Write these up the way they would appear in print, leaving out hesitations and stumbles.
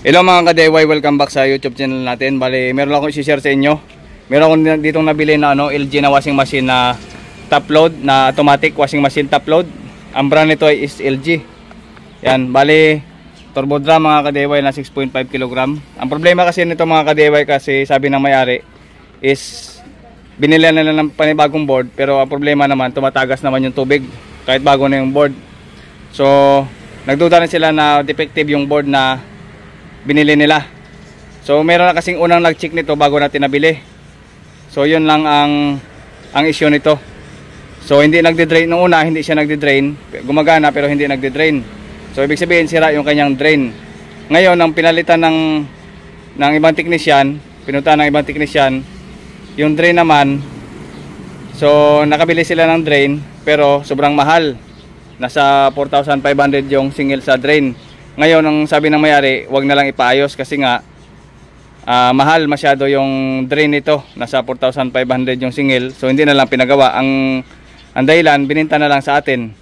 Hello mga ka-DIY, welcome back sa YouTube channel natin. Bali, meron akong i-share sa inyo. Meron akong ditong nabili na LG na washing machine na top load, na automatic washing machine top load. Ang brand nito is LG. Yan, bali turbo drum mga ka-DIY na 6.5 kg. Ang problema kasi nito mga ka-DIY, kasi sabi ng may-ari is binili na ng panibagong board, pero ang problema naman tumatagas naman yung tubig kahit bago na yung board. So nagduda na sila na defective yung board na binili nila. So meron na kasing unang nag-check nito bago natin nabili. So yun lang ang issue nito. So hindi nagde-drain nung una, hindi siya nagde-drain. Gumagana pero hindi nagde-drain. So ibig sabihin sira yung kanyang drain. Ngayon ang pinalitan ng ibang technician, pinuntahan ng ibang technician, yung drain naman, so nakabili sila ng drain pero sobrang mahal. Nasa 4,500 yung single sa drain. Ngayon ang sabi ng may-ari, wag na lang ipaayos kasi nga mahal masyado yung drain nito. Nasa 4,500 yung single, so hindi na lang pinagawa. Ang dahilan, bininta na lang sa atin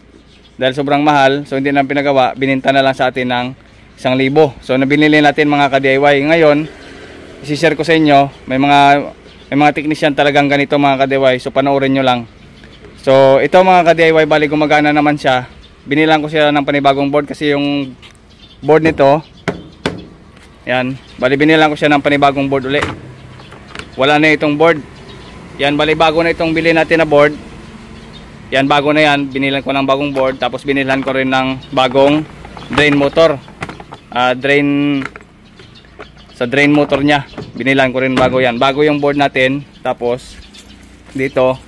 dahil sobrang mahal, so hindi na lang pinagawa, bininta na lang sa atin ng 1,000. So nabinili natin mga ka-DIY. Ngayon i-share ko sa inyo, may mga technician talagang ganito mga ka-DIY, so panoorin nyo lang. So ito mga ka-DIY, bali gumagana naman siya. Binilang ko siya ng panibagong board kasi yung board nito, yan, bali binilang ko siya ng panibagong board uli. Wala na itong board. Yan, bali bago na itong bili natin na board. Yan, bago na yan, binilan ko ng bagong board. Tapos binilan ko rin ng bagong drain motor, sa drain motor nya binilan ko rin bago. Yan, bago yung board natin. Tapos dito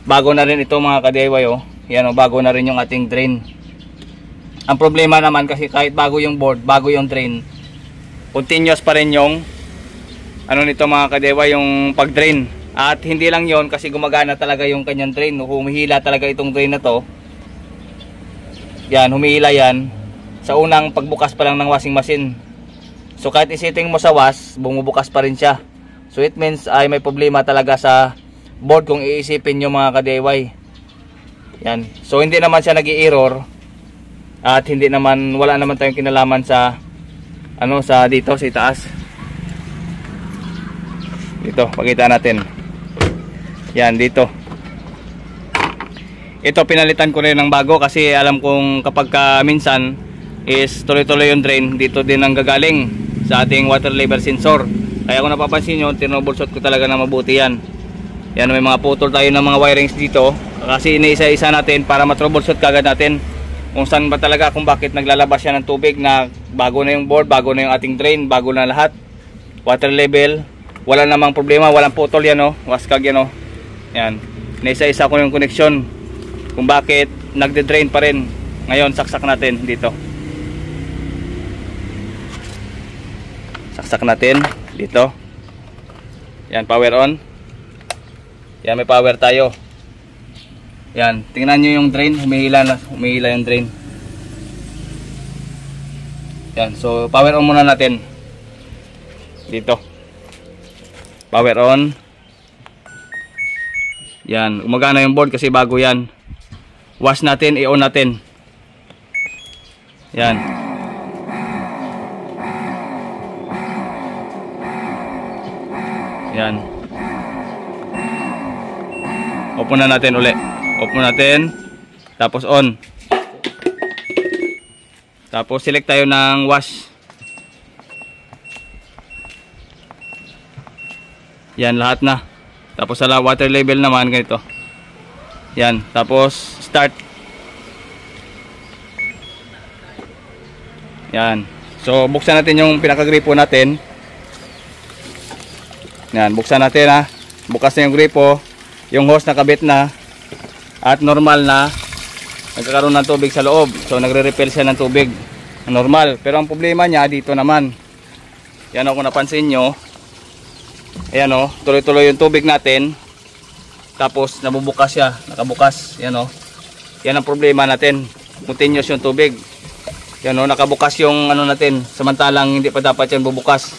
bago na rin ito mga ka-DIY, oh. Yan, oh, bago na rin yung ating drain. Ang problema naman kasi kahit bago yung board, bago yung drain, continuous pa rin yung ano nito mga ka-DIY, yung pag-drain. At hindi lang yon, kasi gumagana talaga yung kanyang drain. Humihila talaga itong drain na to. Yan, humihila yan sa unang pagbukas pa lang ng washing machine. So kahit isetting mo sa wash, bumubukas pa rin siya. So it means ay may problema talaga sa board kung iisipin nyo mga ka-DIY. Yan, so hindi naman siya nag-i-error. At hindi naman, wala naman tayong kinalaman sa sa dito sa itaas. Dito, pakita natin. Yan, dito. Ito pinalitan ko rin ng bago kasi alam kong kapag minsan is tuloy-tuloy yung drain, dito din ang gagaling sa ating water level sensor. Kaya kung napapansin nyo, tinroubleshoot ko talaga na mabuti yan. Yan, may mga putol tayo ng mga wirings dito kasi iniisa-isa natin para matroubleshoot kagad natin kung saan ba talaga, kung bakit naglalabas siya ng tubig na bago na yung board, bago na yung ating drain, bago na lahat. Water level, wala namang problema, walang putol yan, oh. Waskag yan, oh. Yan, naisa-isa ko yung connection kung bakit nagde-drain pa rin. Ngayon saksak natin dito. Saksak natin dito. Yan, power on. Yan, may power tayo. Yan, tingnan nyo yung drain, humihila yung drain. Yan, so power on muna natin dito. Power on. Yan, umagana yung board kasi bago yan. Wash natin, i-on natin. Yan. Yan. Open na natin uli. Open natin. Tapos on. Tapos select tayo ng wash. Yan, lahat na. Tapos sa water level naman ganito. Yan, tapos start. Yan. So buksan natin yung pinaka-gripo natin. Yan, buksan natin, ha. Bukas na yung gripo. Yung hose nakabit na. At normal na nagkakaroon ng tubig sa loob. So nagre-repel siya ng tubig. Normal. Pero ang problema niya dito naman. Yan, kung napansin nyo. Ayan, tuloy-tuloy yung tubig natin. Tapos nabubukas siya, nakabukas. Yan, yan ang problema natin. Continuous yung tubig. Yan, nakabukas yung natin. Samantalang hindi pa dapat yan bubukas.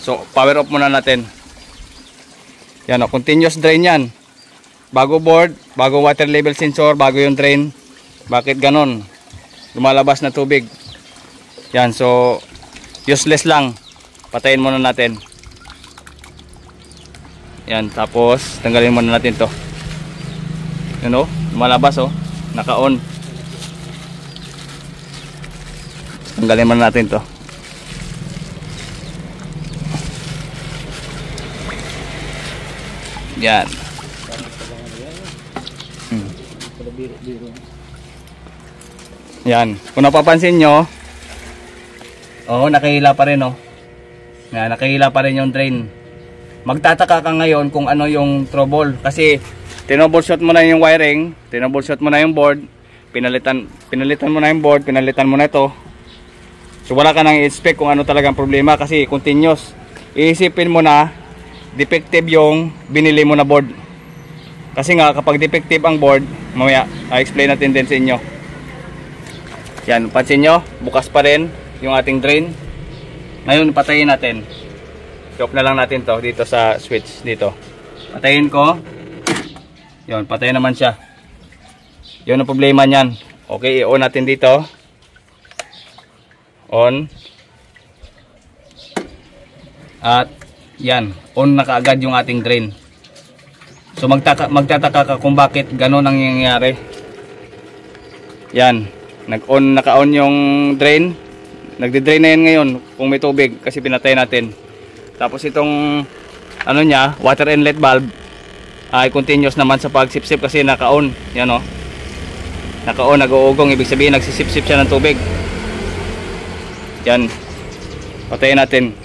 So power off muna natin. Yan, continuous drain yan. Bago board, bago water level sensor, bago yung drain. Bakit ganon? Lumalabas na tubig. Yan, so Useless lang. Patayin muna natin. Yan, tapos tanggalin muna natin to. Yun o, lumalabas o, naka-on. Tanggalin muna natin to. Yan. Yan, kung napapansin nyo, nakahila pa rin Yan, nakahila pa rin yung drain. Magtataka ka ngayon kung ano yung trouble kasi tinoubleshot mo na yung wiring, tinoubleshot mo na yung board, pinalitan mo na yung board, pinalitan mo na ito. So wala ka nang i-inspect kung ano talagang problema kasi continuous. Iisipin mo na defective yung binili mo na board. Kasi nga kapag defective ang board, mamaya i-explain natin din sa inyo. Yan, pansin nyo, bukas pa rin yung ating drain. Ngayon patayin natin. I-off na lang natin to dito sa switch dito. Patayin ko. Yun, patayin naman siya. Yun ang problema niyan. Okay, i-on natin dito. On. At yan, on na kaagad yung ating drain. So magtataka ka kung bakit ganun ang nangyayari. Yan, naka-on yung drain. Nagde-drain na yan ngayon kung may tubig kasi pinatay natin. Tapos itong ano niya, water inlet valve ay continuous naman sa pagsipsip kasi naka-on. Yan o. Naka-on, nag-uugong, ibig sabihin nagsisipsip siya ng tubig. Yan. Patayin natin.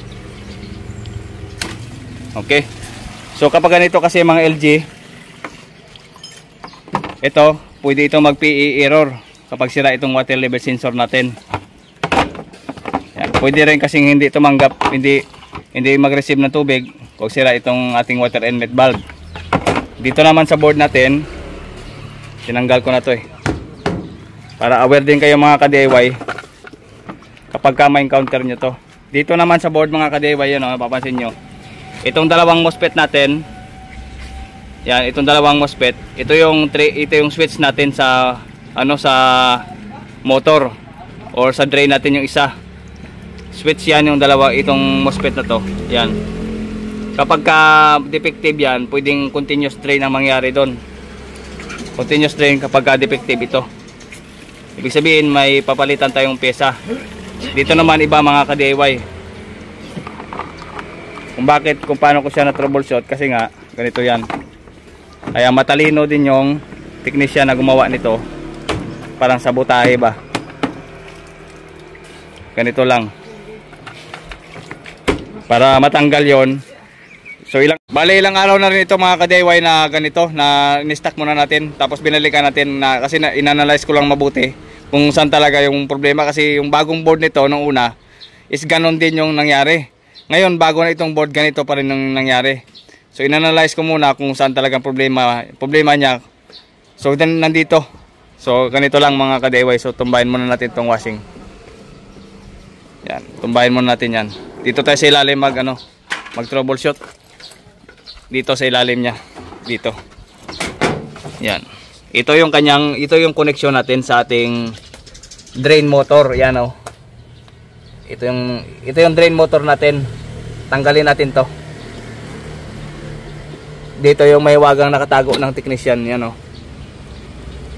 Okay. So kapag ganito kasi mga LG, ito, pwede ito mag-PE error kapag sira itong water level sensor natin. Yan. Pwede rin kasing hindi tumanggap, hindi mag-receive ng tubig kung sira itong ating water inlet valve. Dito naman sa board natin, tinanggal ko na to para aware din kayo mga ka-DIY kapag ka ma-encounter nyo to. Dito naman sa board mga ka-DIY, yun mapapansin nyo, itong dalawang MOSFET natin, yan, itong dalawang MOSFET, ito yung switch natin sa sa motor or sa drain natin yung isa. Switch yan yung dalawa, itong MOSFET na to. Yan. Kapag ka defective yan, pwedeng continuous drain ang mangyari doon. Continuous drain kapag ka defective ito. Ibig sabihin may papalitan tayong pyesa. Dito naman iba mga ka-DIY. Kung paano ko siya na troubleshoot kasi nga ganito yan. Kaya matalino din yung technician na gumawa nito. Parang sabotahe ba. Ganito lang. Para matanggal yon. So ilang araw na rin ito mga ka-DIY na ganito na in-stock muna natin tapos binalikan natin na kasi inanalyze ko lang mabuti kung saan talaga yung problema kasi yung bagong board nito nung una is ganon din yung nangyari. Ngayon bago na itong board ganito pa rin yung nangyari. So inanalyze ko muna kung saan talagang problema niya. So then nandito. So ganito lang mga ka-DIY. So tumbahin muna natin itong washing. Yan, tumbahin muna natin yan. Dito tayo sa ilalim mag troubleshoot. Dito sa ilalim niya. Dito. Yan. Ito yung connection natin sa ating drain motor. Yan o. Ito yung drain motor natin. Tanggalin natin to. Dito yung may wagang nakatago ng technician. Yan o.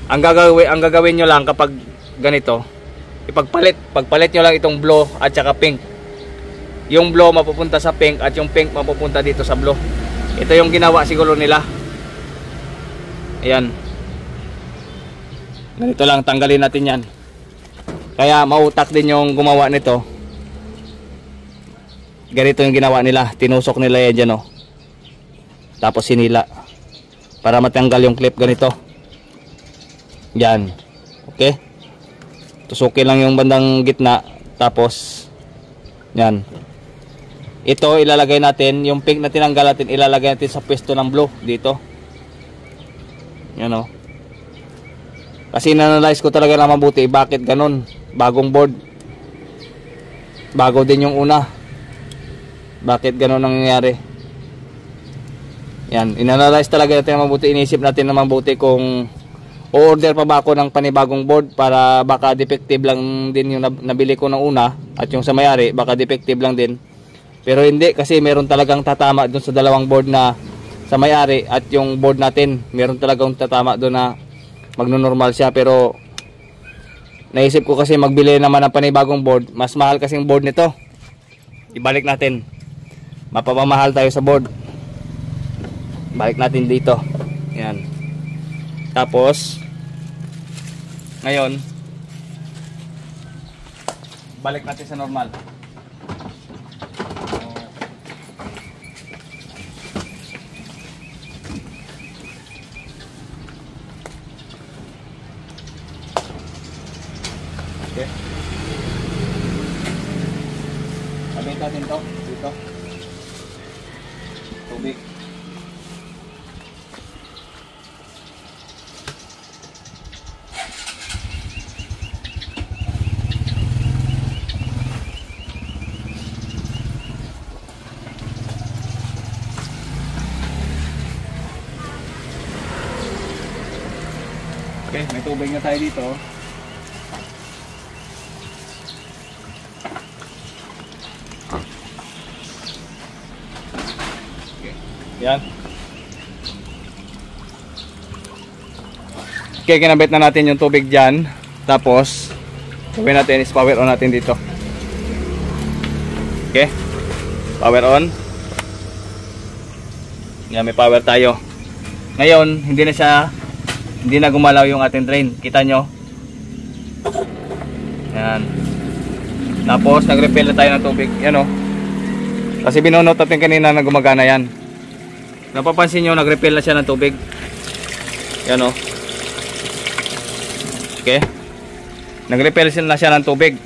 Ang gagawin nyo lang kapag ganito, pagpalit nyo lang itong blue at saka pink. Yung blue mapupunta sa pink at yung pink mapupunta dito sa blue. Ito yung ginawa siguro nila. Ayan. Ganito lang, tanggalin natin yan. Kaya mautak din yung gumawa nito. Ganito yung ginawa nila. Tinusok nila yan dyan tapos sinila. Para matanggal yung clip ganito. Yan. Okay. Tusukin lang yung bandang gitna. Tapos yan. Ito ilalagay natin, yung pink na tinanggal natin ilalagay natin sa pwesto ng blue dito. Yan o. Kasi inanalyze ko talaga na mabuti bakit ganun. Bagong board. Bago din yung una. Bakit ganun ang nangyayari. Yan, inanalyze talaga natin na mabuti. Inisip natin na mabuti kung o-order pa ba ako ng panibagong board para baka defective lang din yung nabili ko ng una at yung sa may-ari baka defective lang din. Pero hindi, kasi meron talagang tatama doon sa dalawang board na sa may-ari at yung board natin, meron talagang tatama doon na magno-normal siya. Pero naisip ko kasi magbili naman ng panibagong board, mas mahal kasing board nito. Ibalik natin, mapapamahal tayo sa board. Balik natin dito. Yan. Tapos ngayon balik natin sa normal. Okay. Abit natin to dito. Tubig. Okay, may tubig na tayo dito. Okay. Yan. Okay, kinabit na natin yung tubig dyan. Tapos, gawin natin is power on natin dito. Okay. Power on. Yan, may power tayo. Ngayon, hindi na gumalaw yung ating drain. Kita nyo? Yan. Tapos nag-refill na tayo ng tubig. Yan o. Kasi binunot natin kanina na gumagana yan. Napapansin nyo, nag-refill na siya ng tubig. Yan o. Okay. Nag-refill na siya ng tubig.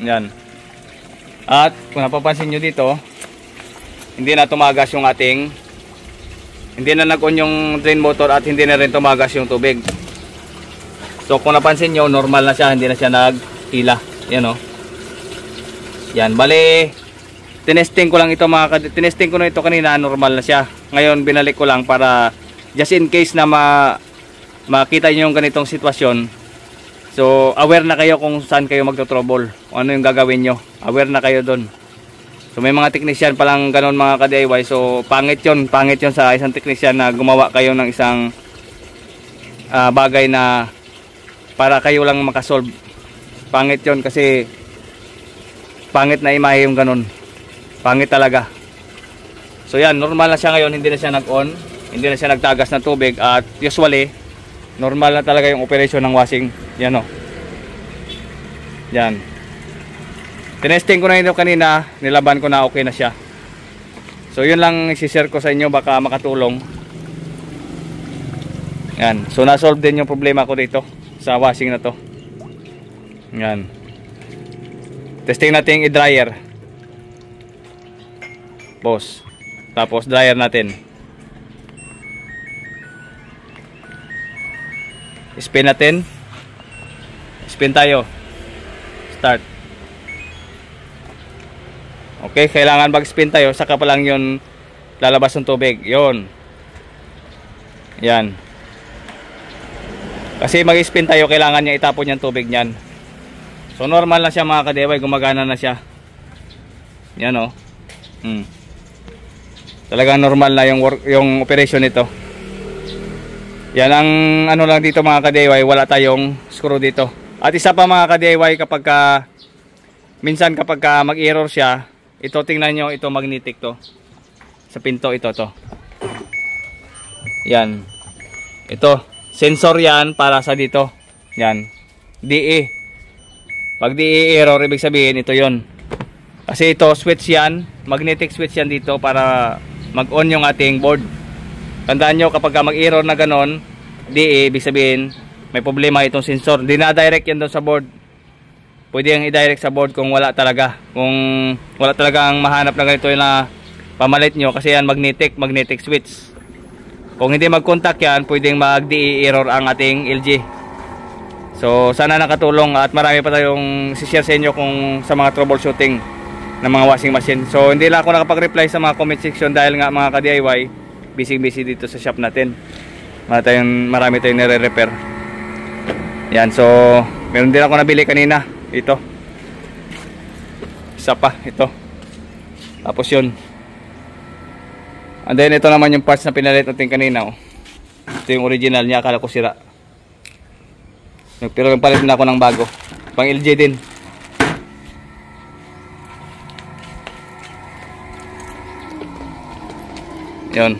Yan. At kung napapansin nyo dito, hindi na tumagas yung ating, hindi na nag-on yung drain motor at hindi na rin tumagas yung tubig. So kung napansin nyo, normal na siya, hindi na siya nag-hila. Yan o. Yan, bali tinesting ko lang ito tinesting ko na ito kanina, normal na siya. Ngayon binalik ko lang para just in case na makita nyo yung ganitong sitwasyon. So aware na kayo kung saan kayo magto-trouble, kung ano yung gagawin nyo. Aware na kayo doon. So may mga technician palang ganoon mga ka-DIY. So pangit yun sa isang technician na gumawa kayo ng isang bagay na para kayo lang makasolve. Pangit yun kasi pangit na imahe yung ganoon. Pangit talaga. So yan, normal na siya ngayon, hindi na siya nag-on, hindi na siya nagtagas ng tubig at usually normal na talaga yung operation ng washing. Yan o. Yan. Tinesting ko na ito kanina, nilaban ko na, okay na siya. So yun lang i-share ko sa inyo, baka makatulong. Yan. So na-solve din yung problema ko dito sa washing na to. Yan. Testing natin yung i-dryer. Boss. Tapos dryer natin. Spin natin. Spin tayo. Start. Okay, kailangan mag-spin tayo, saka pa lang yun lalabas ng tubig. Yun. Yan. Kasi mag-spin tayo, kailangan niya itapon yung tubig niyan. So normal na siya mga ka-DIY, gumagana na siya. Yan o. Talagang normal na yung operation nito. Yan ang ano lang dito mga ka-DIY, wala tayong screw dito. At isa pa mga ka-DIY, minsan kapag mag-error siya, ito tingnan nyo, ito magnetic to. Sa pinto ito to. Yan. Ito, sensor yan para sa dito. Yan. DE. Pag DE error, ibig sabihin ito yon. Kasi ito, switch yan. Magnetic switch yan dito para mag-on yung ating board. Tandaan nyo, kapag mag-error na ganon, DE, ibig sabihin, may problema itong sensor. Dina-direct yan doon sa board. Pwede yung i-direct sa board kung wala talaga. Kung wala talaga ang mahanap na ganito yung na pamalit nyo. Kasi yan magnetic switch. Kung hindi mag-contact yan, pwedeng mag-DE error ang ating LG. So sana nakatulong at marami pa tayong share sa inyo kung sa mga troubleshooting ng mga washing machine. So hindi lang ako nakapag-reply sa mga comment section dahil nga mga ka-DIY busy dito sa shop natin. Marami tayong nire-repair. Yan, so meron din ako nabili kanina. Ito. Isa pa, ito. Tapos yun. And then ito naman yung parts na pinalit natin kanina. Oh. Ito yung original niya, akala ko sira. Pero palit na ako ng bago. Pang LG din. Yun.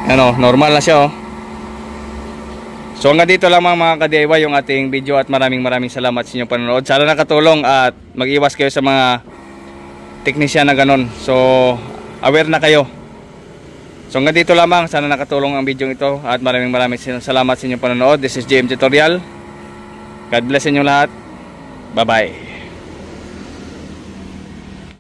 Ano, normal na siya oh. So hanggang dito lang mga ka-DIY yung ating video at maraming salamat sa inyong panonood. Sana nakatulong at mag-iwas kayo sa mga teknisyan na ganun. So aware na kayo. So hanggang dito lamang, sana nakatulong ang video ito at maraming salamat sa inyong panonood. This is JM Tutorial. God bless sa inyo lahat. Bye bye.